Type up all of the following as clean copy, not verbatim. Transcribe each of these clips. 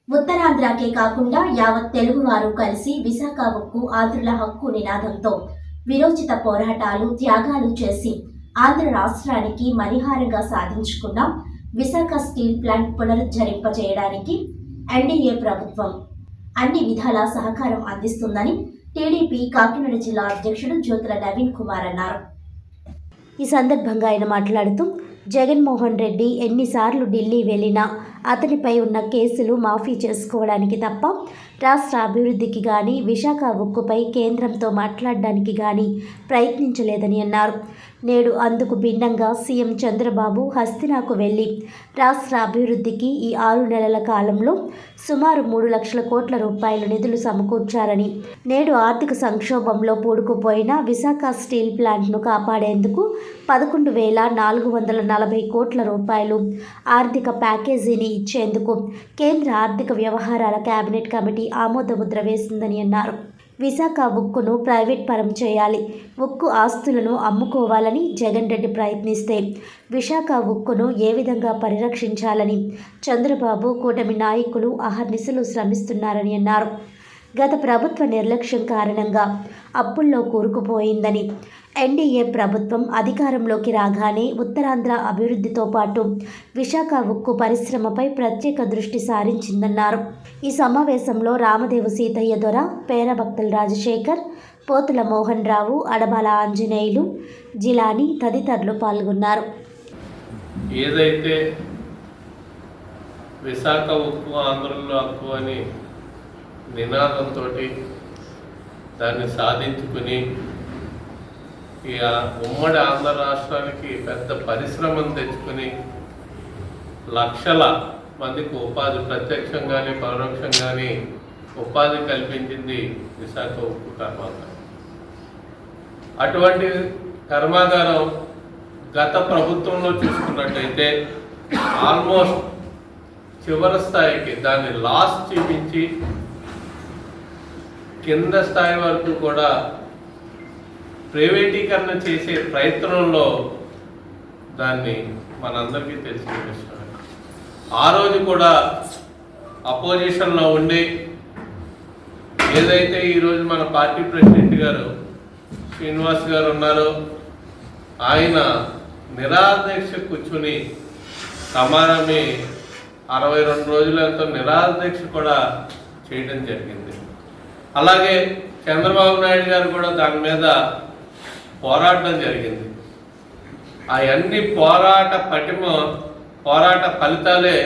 ఉత్తరాంధ్రకే కాకుండా యావత్ తెలుగువారు కలిసి విశాఖ ఉక్కు ఆంధ్రుల హక్కు నినాదంతో విరోచిత పోరాటాలు త్యాగాలు చేసి ఆంధ్ర రాష్ట్రానికి మణిహారంగా సాధించుకున్న విశాఖ స్టీల్ ప్లాంట్ పునరుద్ధరింపజేయడానికి ఎన్డీఏ ప్రభుత్వం అన్ని విధాల సహకారం అందిస్తుందని టీడీపీ కాకినాడ జిల్లా అధ్యక్షుడు జ్యోతుల నవీన్ కుమార్ అన్నారు. ఈ సందర్భంగా ఆయన మాట్లాడుతూ జగన్మోహన్ రెడ్డి ఎన్నిసార్లు ఢిల్లీ వెళ్ళినా అతనిపై ఉన్న కేసులు మాఫీ చేసుకోవడానికి తప్ప రాష్ట్ర అభివృద్ధికి కానీ విశాఖ ఉక్కుపై కేంద్రంతో మాట్లాడడానికి కానీ ప్రయత్నించలేదని అన్నారు. నేడు అందుకు భిన్నంగా సీఎం చంద్రబాబు హస్తినాకు వెళ్లి రాష్ట్ర అభివృద్ధికి ఈ 6 నెలల కాలంలో సుమారు 3 లక్షల కోట్ల రూపాయల నిధులు సమకూర్చారని, నేడు ఆర్థిక సంక్షోభంలో పూడుకుపోయిన విశాఖ స్టీల్ ప్లాంట్ను కాపాడేందుకు 11,440 కోట్ల రూపాయలు ఆర్థిక ప్యాకేజీని ఇచ్చేందుకు కేంద్ర ఆర్థిక వ్యవహారాల కేబినెట్ కమిటీ ఆమోదముద్ర వేసిందని అన్నారు. విశాఖ ఉక్కును ప్రైవేట్ పరం చేయాలి, ఉక్కు ఆస్తులను అమ్ముకోవాలని జగన్ రెడ్డి ప్రయత్నిస్తే విశాఖ ఉక్కును ఏ విధంగా పరిరక్షించాలని చంద్రబాబు కూటమి నాయకులు అహర్నిశలు శ్రమిస్తున్నారని అన్నారు. గత ప్రభుత్వ నిర్లక్ష్యం కారణంగా అప్పుల్లో కూరుకుపోయిందని, ఎన్డీఏ ప్రభుత్వం అధికారంలోకి రాగానే ఉత్తరాంధ్ర అభివృద్ధితో పాటు విశాఖ ఉక్కు పరిశ్రమపై ప్రత్యేక దృష్టి సారించిందన్నారు. ఈ సమావేశంలో రామదేవు సీతయ్య దొర, పేరభక్తుల రాజశేఖర్, పోతుల మోహన్ రావు, అడబాల ఆంజనేయులు, జిలాని తదితరులు పాల్గొన్నారు. ఏదైతే విశాఖ ఉక్కు ఆంధ్రలో హక్కు అని నినాదంతో దాన్ని సాధించుకుని ఇక ఉమ్మడి ఆంధ్ర రాష్ట్రానికి పెద్ద పరిశ్రమను తెచ్చుకుని లక్షల మందికి ఉపాధి ప్రత్యక్షంగానే పరోక్షంగానే ఉపాధి కల్పించింది విశాఖ ఉక్కు కర్మాగారం. అటువంటి కర్మాగారం గత ప్రభుత్వంలో చూసుకున్నట్టయితే ఆల్మోస్ట్ చివరి స్థాయికి దాన్ని లాస్ చూపించి కింద స్థాయి వరకు కూడా ప్రైవేటీకరణ చేసే ప్రయత్నంలో దాన్ని మనందరికీ తెలిసిన విషయం. ఆ రోజు కూడా అపోజిషన్లో ఉండి ఏదైతే ఈరోజు మన పార్టీ ప్రెసిడెంట్ గారు శ్రీనివాస్ గారు ఉన్నారో ఆయన నిరాదీక్ష కూర్చుని సమానమే 62 రోజులతో నిరాదీక్ష కూడా చేయడం జరిగింది. అలాగే చంద్రబాబు నాయుడు గారు కూడా దాని మీద పోరాటం జరిగింది. అవన్నీ పోరాట ఫలితాలే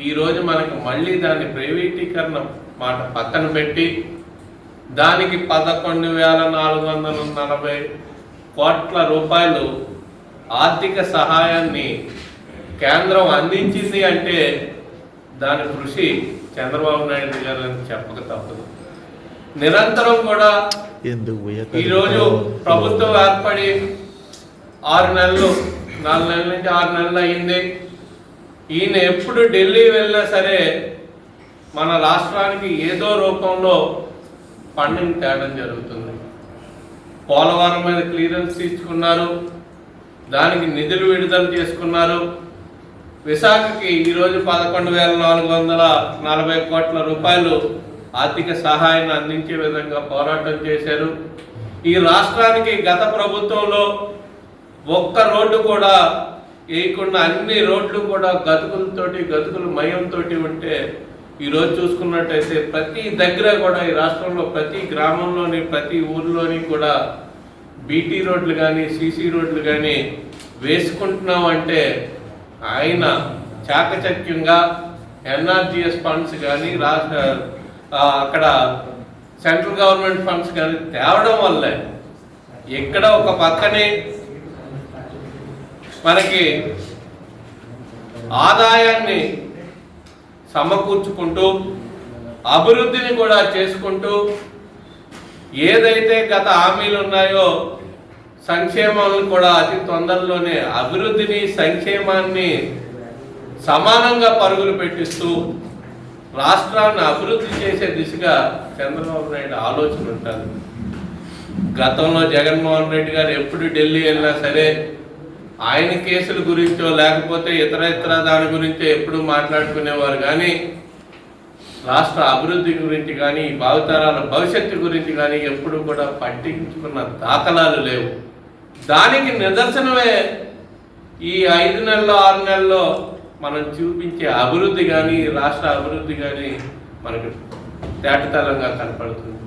ఈరోజు మనకు మళ్ళీ దాన్ని ప్రైవేటీకరణ మాట పక్కన పెట్టి దానికి 11,440 కోట్ల రూపాయలు ఆర్థిక సహాయాన్ని కేంద్రం అందించింది అంటే దాని కృషి చంద్రబాబు నాయుడు గారు అని చెప్పక తప్పదు. నిరంతరం కూడా ఈరోజు ప్రభుత్వం ఏర్పడి 4 నెలల నుంచి 6 నెలలు అయింది. ఈయన ఎప్పుడు ఢిల్లీ వెళ్ళినా సరే మన రాష్ట్రానికి ఏదో రూపంలో ఫండింగ్ తేడం జరుగుతుంది. పోలవరం మీద క్లియరెన్స్ తీసుకున్నారు, దానికి నిధులు విడుదల చేసుకున్నారు. విశాఖకి ఈరోజు 11,440 కోట్ల రూపాయలు ఆర్థిక సహాయాన్ని అందించే విధంగా పోరాటం చేశారు. ఈ రాష్ట్రానికి గత ప్రభుత్వంలో ఒక్క రోడ్డు కూడా వేయకుండా అన్ని రోడ్లు కూడా గతుకుల మయంతో ఉంటే ఈరోజు చూసుకున్నట్టయితే ప్రతి దగ్గర కూడా ఈ రాష్ట్రంలో ప్రతి గ్రామంలోని ప్రతి ఊర్లోని కూడా బీటీ రోడ్లు కానీ సీసీ రోడ్లు కానీ వేసుకుంటున్నామంటే ఆయన చాకచక్యంగా ఎన్ఆర్జీఎస్ ఫండ్స్ కానీ అక్కడ సెంట్రల్ గవర్నమెంట్ ఫండ్స్ కానీ తేవడం వల్లే ఇక్కడ ఒక పక్కనే మనకి ఆదాయాన్ని సమకూర్చుకుంటూ అభివృద్ధిని కూడా చేసుకుంటూ ఏదైతే గత హామీలు ఉన్నాయో సంక్షేమాలను కూడా అతి తొందరలోనే అభివృద్ధిని సంక్షేమాన్ని సమానంగా పరుగులు పెట్టిస్తూ రాష్ట్రాన్ని అభివృద్ధి చేసే దిశగా చంద్రబాబు నాయుడు ఆలోచన ఉంటుంది. గతంలో జగన్మోహన్ రెడ్డి గారు ఎప్పుడు ఢిల్లీ వెళ్ళినా సరే ఆయన కేసుల గురించో లేకపోతే ఇతర దాని గురించో ఎప్పుడు మాట్లాడుకునేవారు. కానీ రాష్ట్ర అభివృద్ధి గురించి కానీ భావితరాల భవిష్యత్తు గురించి కానీ ఎప్పుడు కూడా పట్టించుకున్న దాఖలాలు లేవు. దానికి నిదర్శనమే ఈ 5 నెలల్లో 6 నెలల్లో మనం చూపించే అభివృద్ధి కానీ రాష్ట్ర అభివృద్ధి కానీ మనకు తేటతెల్లంగా కనపడుతుంది.